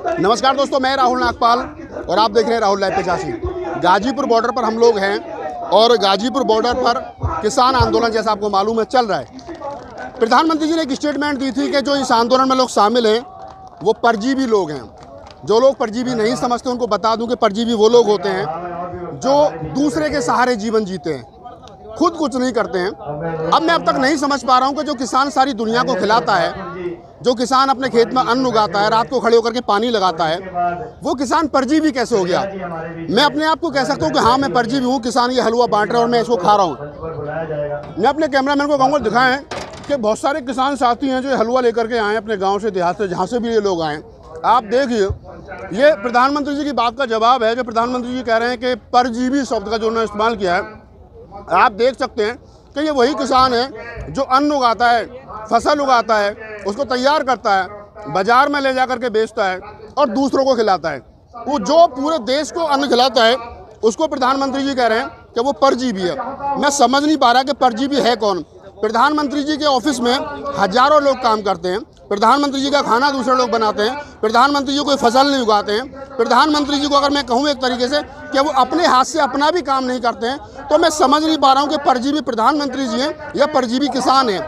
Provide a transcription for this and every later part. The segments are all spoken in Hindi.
नमस्कार दोस्तों, मैं राहुल नागपाल और आप देख रहे हैं राहुल लाइव 85। गाजीपुर बॉर्डर पर हम लोग हैं और गाजीपुर बॉर्डर पर किसान आंदोलन जैसा आपको मालूम है चल रहा है। प्रधानमंत्री जी ने एक स्टेटमेंट दी थी कि जो इस आंदोलन में लोग शामिल हैं वो परजीवी लोग हैं। जो लोग परजीवी नहीं समझते उनको बता दूं कि परजीवी वो लोग होते हैं जो दूसरे के सहारे जीवन जीते हैं, खुद कुछ नहीं करते हैं। अब मैं अब तक नहीं समझ पा रहा हूं कि जो किसान सारी दुनिया को खिलाता है, जो किसान अपने खेत में अन्न उगाता है, रात को खड़े होकर के पानी लगाता है, वो किसान परजीवी कैसे हो गया? मैं अपने आप को कह सकता हूँ कि हाँ मैं परजीवी हूँ। किसान ये हलवा बांट रहा है और मैं इसको खा रहा हूँ। मैं अपने कैमरामैन को कहूँगा दिखाएं कि बहुत सारे किसान साथी हैं जो हलवा लेकर के आए अपने गाँव से, देहात से, जहाँ से भी ये लोग आएँ। आप देखिए, ये प्रधानमंत्री जी की बात का जवाब है जो प्रधानमंत्री जी कह रहे हैं कि परजीवी शब्द का जो उन्होंने इस्तेमाल किया है। आप देख सकते हैं कि ये वही किसान है जो अन्न उगाता है, फसल उगाता है, उसको तैयार करता है, बाजार में ले जा करके बेचता है और दूसरों को खिलाता है। वो जो पूरे देश को अन्न खिलाता है उसको प्रधानमंत्री जी कह रहे हैं कि वो परजीवी है। मैं समझ नहीं पा रहा कि परजीवी है कौन। प्रधानमंत्री जी के ऑफिस में हजारों लोग काम करते हैं, प्रधानमंत्री जी का खाना दूसरे लोग बनाते हैं, प्रधानमंत्री जी कोई फसल नहीं उगाते हैं। प्रधानमंत्री जी को अगर मैं कहूँ एक तरीके से कि वो अपने हाथ से अपना भी काम नहीं करते हैं, तो मैं समझ नहीं पा रहा हूँ कि परजीवी प्रधानमंत्री जी हैं या परजीवी किसान हैं।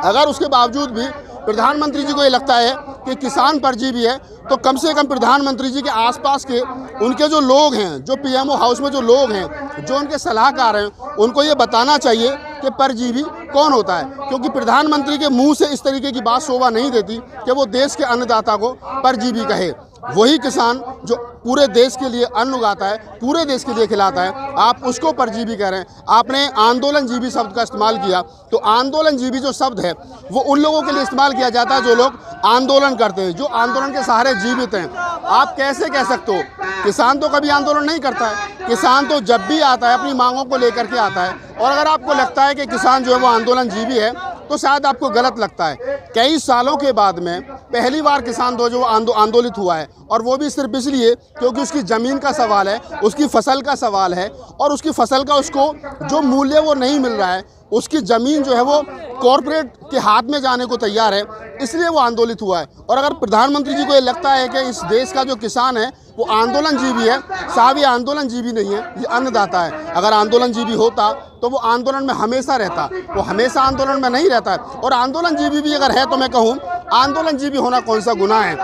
अगर उसके बावजूद भी प्रधानमंत्री जी को ये लगता है कि किसान परजीवी है, तो कम से कम प्रधानमंत्री जी के आसपास के उनके जो लोग हैं, जो पीएमओ हाउस में जो लोग हैं, जो उनके सलाहकार हैं, उनको ये बताना चाहिए कि परजीवी कौन होता है। क्योंकि प्रधानमंत्री के मुंह से इस तरीके की बात शोभा नहीं देती कि वो देश के अन्नदाता को परजीवी कहे। वही किसान जो पूरे देश के लिए अन्न उगाता है, पूरे देश के लिए खिलाता है, आप उसको परजीवी कह रहे हैं। आपने आंदोलनजीवी शब्द का इस्तेमाल किया, तो आंदोलनजीवी जो शब्द है वो उन लोगों के लिए इस्तेमाल किया जाता है जो लोग आंदोलन करते हैं, जो आंदोलन के सहारे जीवित हैं। आप कैसे कह सकते हो? किसान तो कभी आंदोलन नहीं करता है। किसान तो जब भी आता है अपनी मांगों को लेकर के आता है। और अगर आपको लगता है कि किसान जो है वो आंदोलनजीवी है तो शायद आपको गलत लगता है। कई सालों के बाद में पहली बार किसान जो आंदोलित हुआ है, और वो भी सिर्फ इसलिए क्योंकि उसकी ज़मीन का सवाल है, उसकी फसल का सवाल है और उसकी फसल का उसको जो मूल्य वो नहीं मिल रहा है, उसकी ज़मीन जो है वो कॉरपोरेट के हाथ में जाने को तैयार है, इसलिए वो आंदोलित हुआ है। और अगर प्रधानमंत्री जी को ये लगता है कि इस देश का जो किसान है वो आंदोलनजीवी है, साहब ये आंदोलनजीवी नहीं है, ये अन्नदाता है। अगर आंदोलनजीवी होता तो वो आंदोलन में हमेशा रहता, वो हमेशा आंदोलन में नहीं रहता है। और आंदोलनजीवी भी अगर है तो मैं कहूँ आंदोलनजीवी होना कौन सा गुनाह है?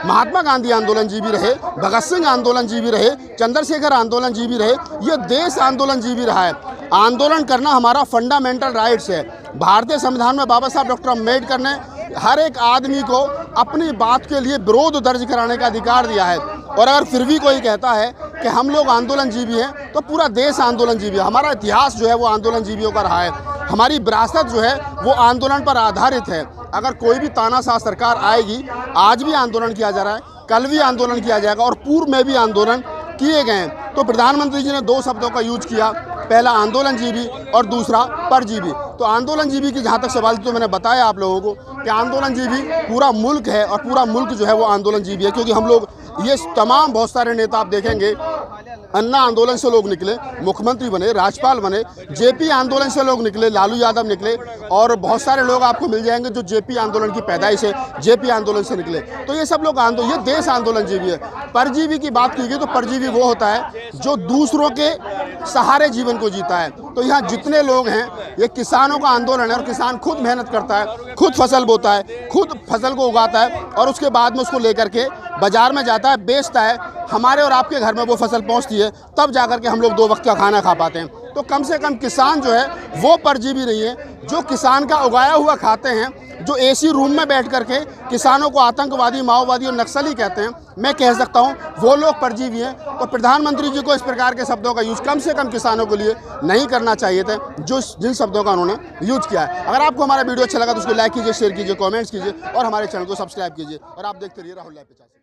महात्मा गांधी आंदोलनजीवी रहे, भगत सिंह आंदोलनजीवी रहे, चंद्रशेखर आंदोलनजीवी रहे, ये देश आंदोलनजीवी रहा है। आंदोलन करना हमारा फंडामेंटल राइट्स है। भारतीय संविधान में बाबा साहब डॉक्टर अम्बेडकर ने हर एक आदमी को अपनी बात के लिए विरोध दर्ज कराने का अधिकार दिया है। और अगर फिर भी कोई कहता है कि हम लोग आंदोलनजीवी हैं, तो पूरा देश आंदोलनजीवी है। हमारा इतिहास जो है वो आंदोलनजीवियों का रहा है। हमारी विरासत जो है वो आंदोलन पर आधारित है। अगर कोई भी तानाशाह सरकार आएगी, आज भी आंदोलन किया जा रहा है, कल भी आंदोलन किया जाएगा और पूर्व में भी आंदोलन किए गए हैं। तो प्रधानमंत्री जी ने दो शब्दों का यूज किया, पहला आंदोलनजीवी और दूसरा परजीवी। तो आंदोलनजीवी की जहाँ तक सवाल थी तो मैंने बताया आप लोगों को कि आंदोलनजीवी पूरा मुल्क है और पूरा मुल्क जो है वो आंदोलनजीवी है। क्योंकि हम लोग ये तमाम बहुत सारे नेता आप देखेंगे, अन्ना आंदोलन से लोग निकले, मुख्यमंत्री बने, राज्यपाल बने, जेपी आंदोलन से लोग निकले, लालू यादव निकले, और बहुत सारे लोग आपको मिल जाएंगे जो जेपी आंदोलन की पैदाइश है, जेपी आंदोलन से निकले। तो ये सब लोग ये देश आंदोलनजीवी है। परजीवी की बात की गई तो परजीवी वो होता है जो दूसरों के सहारे जीवन को जीता है। तो यहाँ जितने लोग हैं ये किसानों का आंदोलन है और किसान खुद मेहनत करता है, खुद फसल बोता है, खुद फसल को उगाता है और उसके बाद में उसको लेकर के बाजार में जाता है, बेचता है। हमारे और आपके घर में वो फसल पहुंचती है, तब जाकर के हम लोग 2 वक्त का खाना खा पाते हैं। तो कम से कम किसान जो है वो परजीवी नहीं है। जो किसान का उगाया हुआ खाते हैं, जो एसी रूम में बैठ करके किसानों को आतंकवादी, माओवादी और नक्सली कहते हैं, मैं कह सकता हूं वो लोग परजीवी हैं। तो प्रधानमंत्री जी को इस प्रकार के शब्दों का यूज़ कम से कम किसानों के लिए नहीं करना चाहिए था, जो जिन शब्दों का उन्होंने यूज किया है। अगर आपको हमारा वीडियो अच्छा लगा तो उसको लाइक कीजिए, शेयर कीजिए, कमेंट्स कीजिए और हमारे चैनल को सब्सक्राइब कीजिए। और आप देखते रहिए राहुल लाइव 85।